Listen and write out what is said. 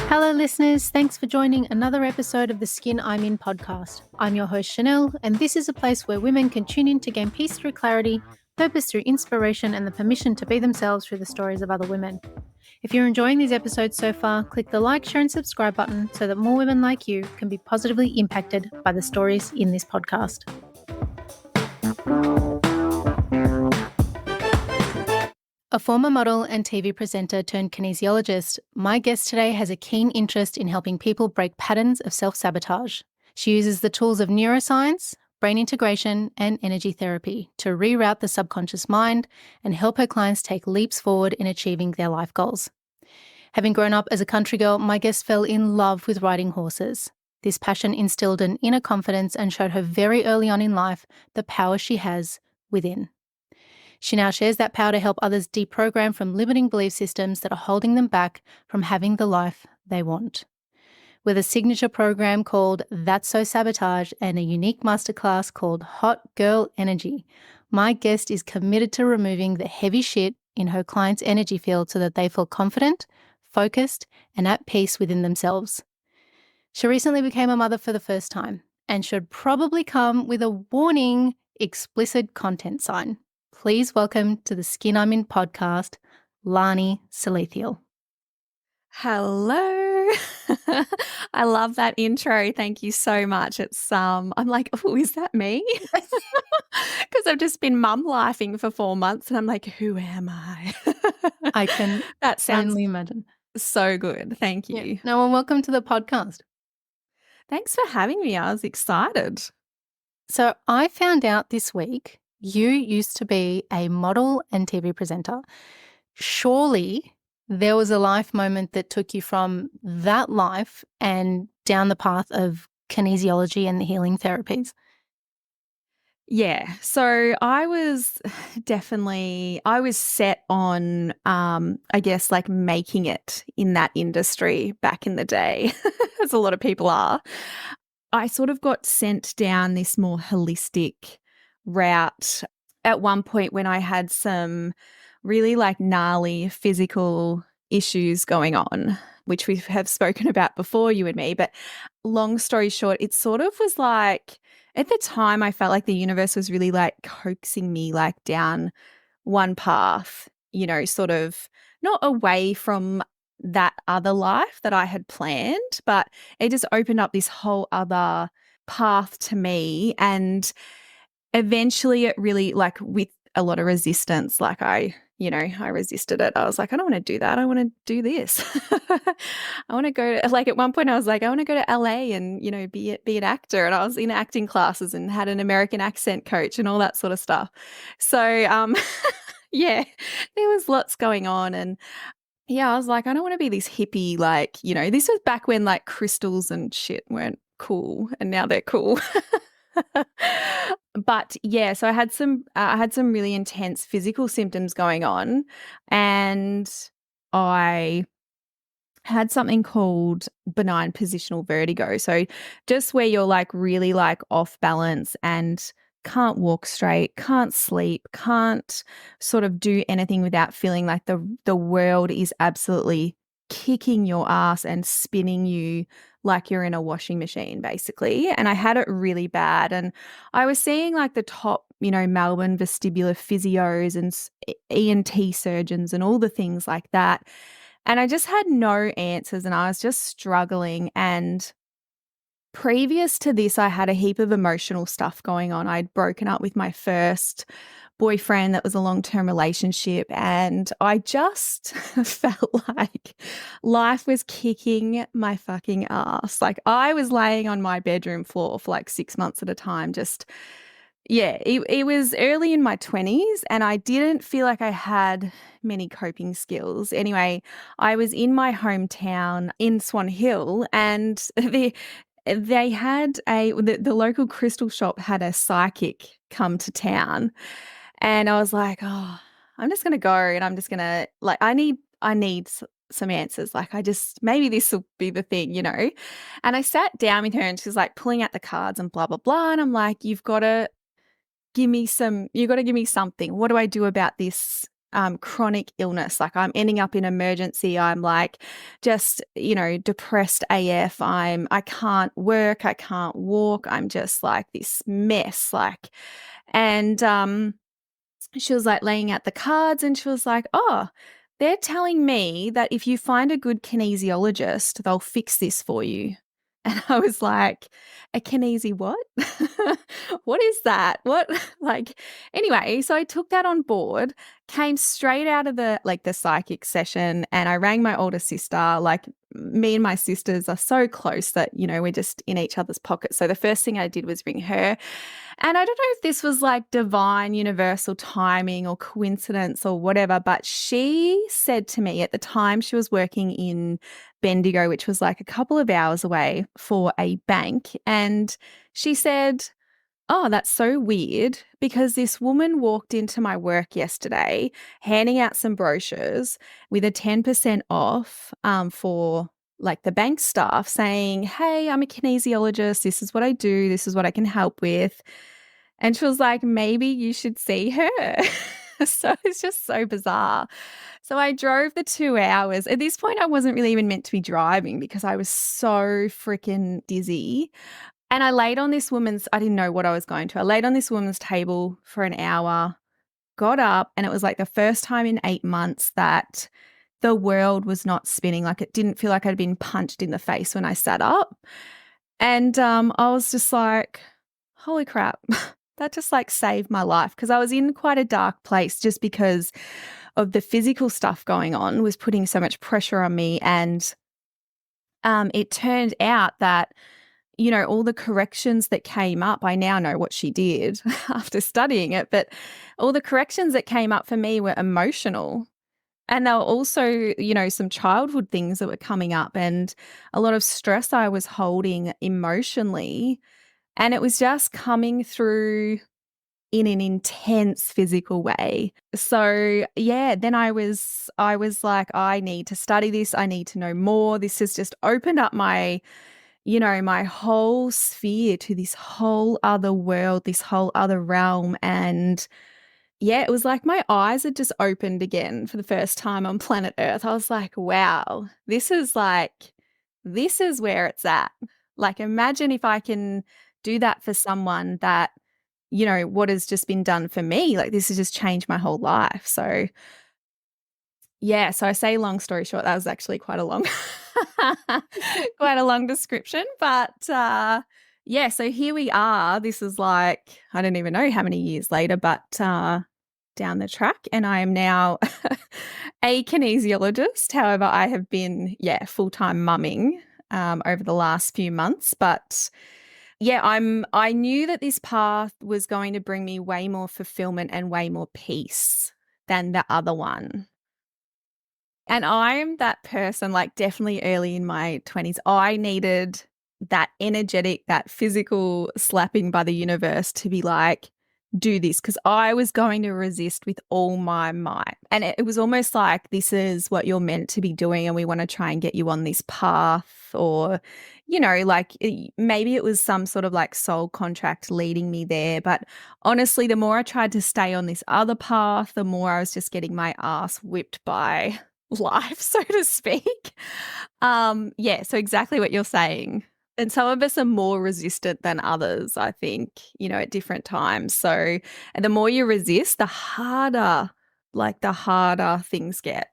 Hello, listeners. Thanks for joining another episode of the Skin I'm In podcast. I'm your host, Chanel, and this is a place where women can tune in to gain peace through clarity, purpose through inspiration, and the permission to be themselves through the stories of other women. If you're enjoying these episodes so far, click the like, share, and subscribe button so that more women like you can be positively impacted by the stories in this podcast. A former model and TV presenter turned kinesiologist, my guest today has a keen interest in helping people break patterns of self-sabotage. She uses the tools of neuroscience, brain integration, and energy therapy to reroute the subconscious mind and help her clients take leaps forward in achieving their life goals. Having grown up as a country girl, my guest fell in love with riding horses. This passion instilled an inner confidence and showed her very early on in life the power she has within. She now shares that power to help others deprogram from limiting belief systems that are holding them back from having the life they want. With a signature program called That's So Sabotage and a unique masterclass called Hot Girl Energy, my guest is committed to removing the heavy shit in her clients' energy field so that they feel confident, focused, and at peace within themselves. She recently became a mother for the first time and should probably come with a warning explicit content sign. Please welcome to the Skin I'm In podcast, Larni Salathiel. Hello. I love that intro. Thank you so much. It's I'm like, oh, is that me? Because I've just been mum lifing for 4 months and I'm like, who am I? I can That sounds only imagine. so good. Thank you. Yeah. No, well, welcome to the podcast. Thanks for having me. I was excited. So I found out this week you used to be a model and TV presenter. Surely there was a life moment that took you from that life and down the path of kinesiology and the healing therapies. Yeah. So I was set on, I guess, like making it in that industry back in the day, as a lot of people are. I sort of got sent down this more holistic route at one point when I had some really like gnarly physical issues going on, which we have spoken about before, you and me. But long story short, it sort of was like, at the time, I felt like the universe was really like coaxing me like down one path, you know, sort of not away from that other life that I had planned, but it just opened up this whole other path to me. And eventually it really, like, with a lot of resistance, like I resisted it. I was like, I don't want to do that. I want to do this. I want to go to, like, at one point I was like, I want to go to LA and, you know, be an actor. And I was in acting classes and had an American accent coach and all that sort of stuff. So, yeah, there was lots going on. And yeah, I was like, I don't want to be this hippie, like, you know, this was back when like crystals and shit weren't cool and now they're cool. But yeah, so I had some really intense physical symptoms going on, and I had something called benign positional vertigo. So just where you're like really like off balance and can't walk straight, can't sleep, can't sort of do anything without feeling like the world is absolutely kicking your ass and spinning you like you're in a washing machine, basically. And I had it really bad. And I was seeing like the top, you know, Melbourne vestibular physios and ENT surgeons and all the things like that. And I just had no answers and I was just struggling. And previous to this, I had a heap of emotional stuff going on. I'd broken up with my first boyfriend that was a long-term relationship, and I just felt like life was kicking my fucking ass. Like I was laying on my bedroom floor for like 6 months at a time. Just, yeah, it was early in my 20s and I didn't feel like I had many coping skills. Anyway, I was in my hometown in Swan Hill, and they had the local crystal shop had a psychic come to town. And I was like, oh, I'm just going to go and I'm just going to, like, I need some answers. Like, maybe this will be the thing, you know? And I sat down with her and she's like pulling out the cards and blah, blah, blah. And I'm like, you've got to you got to give me something. What do I do about this chronic illness? Like, I'm ending up in emergency. I'm like just, depressed AF. I can't work. I can't walk. I'm just like this mess. Like, and she was like laying out the cards and she was like, oh, they're telling me that if you find a good kinesiologist, they'll fix this for you. And I was like, a kinesi what? What is that? What? Like, anyway, so I took that on board, came straight out of the psychic session, and I rang my older sister. Like, me and my sisters are so close that, we're just in each other's pockets. So the first thing I did was ring her. And I don't know if this was like divine universal timing or coincidence or whatever, but she said to me, at the time she was working in Bendigo, which was like a couple of hours away, for a bank. And she said, oh, that's so weird, because this woman walked into my work yesterday handing out some brochures with a 10% off for like the bank staff, saying, hey, I'm a kinesiologist. This is what I do. This is what I can help with. And she was like, maybe you should see her. So it's just so bizarre. So I drove the 2 hours. At this point, I wasn't really even meant to be driving because I was so freaking dizzy. And I laid on this woman's, I didn't know what I was going to. I laid on this woman's table for an hour, got up, and it was like the first time in 8 months that the world was not spinning. Like, it didn't feel like I'd been punched in the face when I sat up. And I was just like, holy crap, that just like saved my life, because I was in quite a dark place just because of the physical stuff going on was putting so much pressure on me. And it turned out that, all the corrections that came up, I now know what she did after studying it, but all the corrections that came up for me were emotional. And there were also, some childhood things that were coming up and a lot of stress I was holding emotionally. And it was just coming through in an intense physical way. So yeah, then I was like, I need to study this. I need to know more. This has just opened up my whole sphere to this whole other world, this whole other realm. And yeah, it was like my eyes had just opened again for the first time on planet Earth. I was like, wow, this is where it's at. Like, imagine if I can do that for someone that, what has just been done for me. Like, this has just changed my whole life. So yeah, so I say long story short, that was actually quite a long quite a long description, but yeah, so here we are. This is like, I don't even know how many years later, but down the track, and I am now a kinesiologist. However, I have been, full-time mumming over the last few months, but yeah, I knew that this path was going to bring me way more fulfillment and way more peace than the other one. And I'm that person, like, definitely early in my 20s, I needed that energetic, that physical slapping by the universe to be like, do this, because I was going to resist with all my might. And it was almost like, this is what you're meant to be doing, and we want to try and get you on this path. Or, like, maybe it was some sort of like soul contract leading me there. But honestly, the more I tried to stay on this other path, the more I was just getting my ass whipped by life, so to speak. Yeah, so exactly what you're saying. And some of us are more resistant than others, I think, at different times. So, and the more you resist, the harder things get.